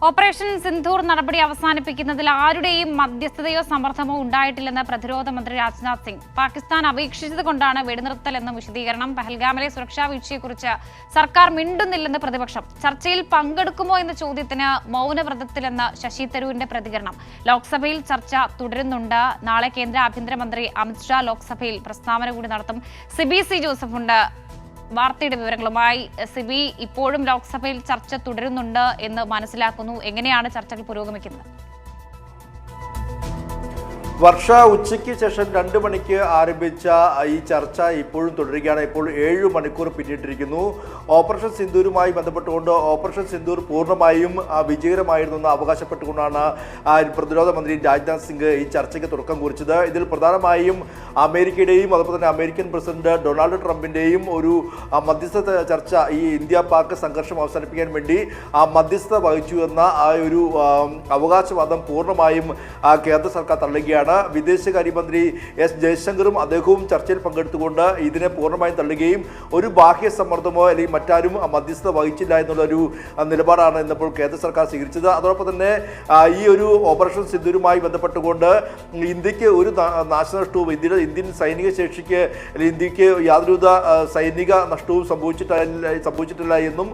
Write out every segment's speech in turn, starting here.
Operation Sindoor നടപടി അവസാനിപ്പിക്കുന്നതിൽ ആരുടെയും മധ്യസ്ഥതയോ സമ്മർദ്ദമോ ഉണ്ടായിട്ടില്ലെന്ന് പ്രതിരോധ മന്ത്രി രാജ്നാഥ് സിംഗ്. പാകിസ്ഥാൻ അപേക്ഷിച്ചതുകൊണ്ടാണ് വെടിനിർത്തലെന്ന് വിശദീകരണം. പഹൽഗാമിലെ സുരക്ഷാ വീഴ്ചയെക്കുറിച്ച് സർക്കാർ മിണ്ടുന്നില്ലെന്ന് പ്രതിപക്ഷം. ചർച്ചയിൽ പങ്കെടുക്കുമോ എന്ന ചോദ്യത്തിന് മൗനവ്രതത്തിലെന്ന് ശശി തരൂരിന്റെ പ്രതികരണം. ലോക്സഭയിൽ ചർച്ച തുടരുന്നുണ്ട്. നാളെ കേന്ദ്ര ആഭ്യന്തരമന്ത്രി അമിത്ഷാ ലോക്സഭയിൽ പ്രസ്താവന കൂടി നടത്തും. സിബി സി ജോസഫ് ഉണ്ട് വാർത്തയുടെ വിവരങ്ങളുമായി. സിബി, ഇപ്പോഴും ലോക്സഭയിൽ ചർച്ച തുടരുന്നുണ്ട് എന്ന് മനസ്സിലാക്കുന്നു. എങ്ങനെയാണ് ചർച്ചകൾ പുരോഗമിക്കുന്നത്? വർഷ ഉച്ചയ്ക്ക് ശേഷം 2 മണിക്ക് ആരംഭിച്ച ഈ ചർച്ച ഇപ്പോഴും തുടരുകയാണ്. ഇപ്പോൾ 7 മണിക്കൂർ പിന്നിട്ടിരിക്കുന്നു. ഓപ്പറേഷൻ സിന്ദൂരുമായി ബന്ധപ്പെട്ടുകൊണ്ട് ഓപ്പറേഷൻ സിന്ദൂർ പൂർണ്ണമായും വിജയകരമായിരുന്നു എന്ന് അവകാശപ്പെട്ടുകൊണ്ടാണ് പ്രതിരോധ മന്ത്രി രാജ്നാഥ് സിംഗ് ഈ ചർച്ചയ്ക്ക് തുടക്കം കുറിച്ചത്. ഇതിൽ പ്രധാനമായും അമേരിക്കയുടെയും അതുപോലെ തന്നെ അമേരിക്കൻ പ്രസിഡന്റ് ഡൊണാൾഡ് ട്രംപിന്റെയും ഒരു മധ്യസ്ഥ ചർച്ച, ഈ ഇന്ത്യ പാക് സംഘർഷം അവസാനിപ്പിക്കാൻ വേണ്ടി മധ്യസ്ഥത വഹിച്ചു എന്ന ആ ഒരു അവകാശവാദം പൂർണ്ണമായും കേന്ദ്ര സർക്കാർ തള്ളുകയാണ്. വിദേശകാര്യമന്ത്രി എസ് ജയശങ്കറും അദ്ദേഹവും ചർച്ചയിൽ പങ്കെടുത്തുകൊണ്ട് ഇതിനെ പൂർണ്ണമായും തള്ളുകയും ഒരു ബാഹ്യ സമ്മർദ്ദമോ അല്ലെങ്കിൽ മറ്റാരും മധ്യസ്ഥത വഹിച്ചില്ല എന്നുള്ളൊരു നിലപാടാണ് ഇന്നിപ്പോൾ കേന്ദ്ര സർക്കാർ സ്വീകരിച്ചത്. അതോടൊപ്പം തന്നെ ഈ ഒരു ഓപ്പറേഷൻ സിന്ദൂരുമായി ബന്ധപ്പെട്ടുകൊണ്ട് ഇന്ത്യക്ക് ഒരു നാശനഷ്ടവും ഇന്ത്യൻ സൈനിക ശേഷിക്ക് അല്ലെങ്കിൽ ഇന്ത്യക്ക് യാതൊരുവിധ സൈനിക നഷ്ടവും സംഭവിച്ചിട്ടില്ല എന്നും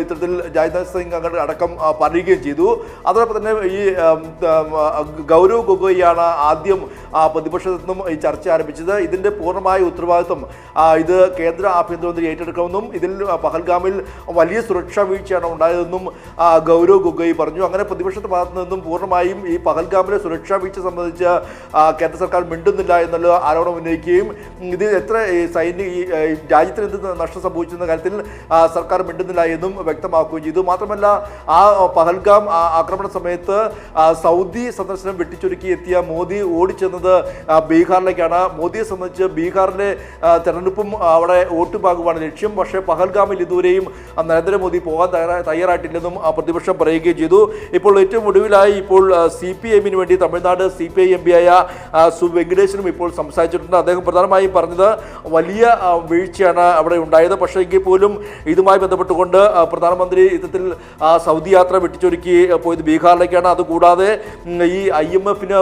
ഇത്തരത്തിൽ രാജ്നാഥ് സിംഗ് അടക്കം പറയുകയും ചെയ്തു. അതോടൊപ്പം തന്നെ ഈ ഗൗരവ് ഗൊഗോയിയാണ് ആദ്യം പ്രതിപക്ഷത്തു നിന്നും ഈ ചർച്ച ആരംഭിച്ചത്. ഇതിന്റെ പൂർണ്ണമായ ഉത്തരവാദിത്വം ഇത് കേന്ദ്ര ആഭ്യന്തരമന്ത്രി ഏറ്റെടുക്കണമെന്നും ഇതിൽ പഹൽഗാമിൽ വലിയ സുരക്ഷാ വീഴ്ചയാണ് ഉണ്ടായതെന്നും ഗൗരവ് ഗൊഗോയി പറഞ്ഞു. അങ്ങനെ പ്രതിപക്ഷത്തെ ഭാഗത്തു നിന്നും പൂർണ്ണമായും ഈ പഹൽഗാമിലെ സുരക്ഷാ വീഴ്ച സംബന്ധിച്ച് കേന്ദ്ര സർക്കാർ മിണ്ടുന്നില്ല എന്നുള്ള ആരോപണം ഉന്നയിക്കുകയും ഇത് എത്ര രാജ്യത്തിന് എന്ത് നഷ്ടം സംഭവിച്ചെന്ന കാര്യത്തിൽ സർക്കാർ മിണ്ടുന്നില്ല എന്നും വ്യക്തമാക്കുകയും ചെയ്തു. മാത്രമല്ല ആ പഹൽഗാം ആക്രമണ സമയത്ത് സൗദി സന്ദർശനം വെട്ടിച്ചുരുക്കി എത്തിയ മോദി ഓടിച്ചെന്നത് ബീഹാറിലേക്കാണ്. മോദിയെ സംബന്ധിച്ച് ബീഹാറിലെ തെരഞ്ഞെടുപ്പും അവിടെ വോട്ട് ഭാഗമാണ് ലക്ഷ്യം. പക്ഷേ പഹൽഗാമിൽ ഇതുവരെയും നരേന്ദ്രമോദി പോകാൻ തയ്യാറായിട്ടില്ലെന്നും പ്രതിപക്ഷം പറയുകയും ചെയ്തു. ഇപ്പോൾ ഏറ്റവും ഒടുവിലായി ഇപ്പോൾ CPIM വേണ്ടി തമിഴ്നാട് CPI MP ആയ വെങ്കടേശനും ഇപ്പോൾ സംസാരിച്ചിട്ടുണ്ട്. അദ്ദേഹം പ്രധാനമായും പറഞ്ഞത് വലിയ വീഴ്ചയാണ് അവിടെ ഉണ്ടായത്. പക്ഷേ എങ്കിൽ പോലും ഇതുമായി ബന്ധപ്പെട്ടുകൊണ്ട് പ്രധാനമന്ത്രി ഇത്തരത്തിൽ സൗദി യാത്ര വെട്ടിച്ചൊരുക്കി പോയത് ബീഹാറിലേക്കാണ്. അതുകൂടാതെ ഈ IMFന്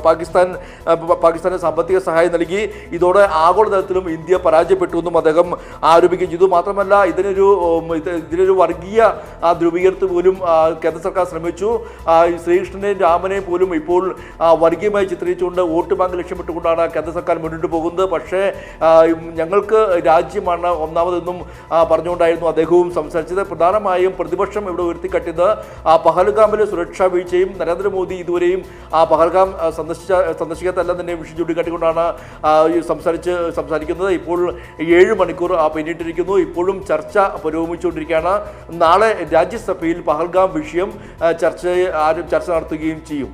പാകിസ്ഥാന് സാമ്പത്തിക സഹായം നൽകി. ഇതോടെ ആഗോളതലത്തിലും ഇന്ത്യ പരാജയപ്പെട്ടു എന്നും അദ്ദേഹം ആരോപിക്കുകയും ചെയ്തു. മാത്രമല്ല ഇതിനൊരു വർഗീയ ധ്രുവീകരണത്തിന് പോലും കേന്ദ്ര സർക്കാർ ശ്രമിച്ചു. ശ്രീകൃഷ്ണനെയും രാമനെയും പോലും ഇപ്പോൾ വർഗീയമായി ചിത്രീകരിച്ചുകൊണ്ട് വോട്ട് ബാങ്ക് ലക്ഷ്യമിട്ടുകൊണ്ടാണ് കേന്ദ്ര സർക്കാർ മുന്നോട്ട് പോകുന്നത്. പക്ഷേ ഞങ്ങൾക്ക് രാജ്യമാണ് ഒന്നാമതെന്നും പറഞ്ഞുകൊണ്ടായിരുന്നു അദ്ദേഹവും സംസാരിച്ചത്. പ്രധാനമായും പ്രതിപക്ഷം ഇവിടെ ഉയർത്തിക്കാട്ടിയത് പഹൽഗാമിലെ സുരക്ഷാ വീഴ്ചയും നരേന്ദ്രമോദി ഇതുവരെയും പഹൽഗാം സന്ദർശിക്കാത്തെല്ലാം തന്നെ വിഷയം ചൂണ്ടിക്കാട്ടിക്കൊണ്ടാണ് സംസാരിക്കുന്നത്. ഇപ്പോൾ 7 മണിക്കൂർ പിന്നിട്ടിരിക്കുന്നു. ഇപ്പോഴും ചർച്ച പുരോഗമിച്ചുകൊണ്ടിരിക്കുകയാണ്. നാളെ രാജ്യസഭയിൽ പഹൽഗാം വിഷയം ചർച്ച നടത്തുകയും ചെയ്യും.